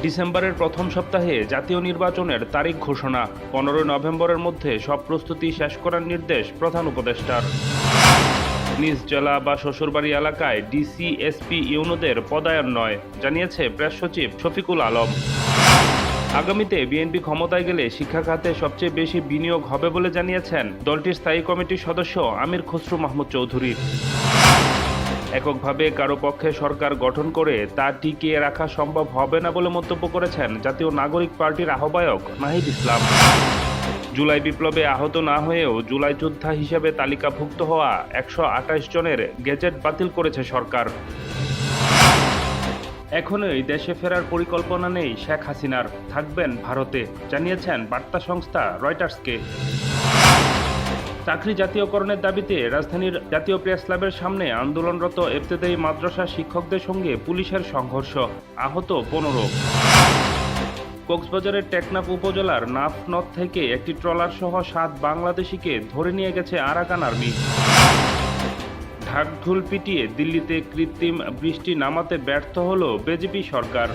ডিসেম্বরের প্রথম সপ্তাহে জাতীয় নির্বাচনের তারিখ ঘোষণা। 15 নভেম্বরের মধ্যে সব প্রস্তুতি শেষ করার নির্দেশ প্রধান উপদেষ্টার। নিজ জেলা বা শ্বশুরবাড়ি এলাকায় ডিসি এসপি ইউনোদের পদায়ন নয়, জানিয়েছে প্রেস সচিব শফিকুল আলম। আগামীতে বিএনপি ক্ষমতায় গেলে শিক্ষা খাতে সবচেয়ে বেশি বিনিয়োগ হবে বলে জানিয়েছেন দলটির স্থায়ী কমিটির সদস্য আমির খসরু মাহমুদ চৌধুরী। এককভাবে কারো পক্ষে সরকার গঠন করে তা টিকিয়ে রাখা সম্ভব হবে না বলে মন্তব্য করেছেন জাতীয় নাগরিক পার্টির আহ্বায়ক নাহিদ ইসলাম। জুলাই বিপ্লবে আহত না হয়েও জুলাই যোদ্ধা হিসেবে তালিকাভুক্ত হওয়া 128 জনের গেজেট বাতিল করেছে সরকার। এখনই দেশে ফেরার পরিকল্পনা নেই শেখ হাসিনার, থাকবেন ভারতে, জানিয়েছেন বার্তা সংস্থা রয়টার্সকে। চাকরি জাতীয়করণের দাবিতে রাজধানীর জাতীয় প্রেস ক্লাবের সামনে আন্দোলনরত ইবতেদায়ী মাদ্রাসা শিক্ষকদের সঙ্গে পুলিশের সংঘর্ষ, আহত 15। কক্সবাজারের টেকনাফ উপজেলার নাফনদ থেকে একটি ট্রলার সহ 7 বাংলাদেশিকে ধরে নিয়ে গেছে আরাকান আর্মি। ঢাকঢোল পিটিয়ে দিল্লিতে কৃত্রিম বৃষ্টি নামাতে ব্যর্থ হল বিজেপি সরকার।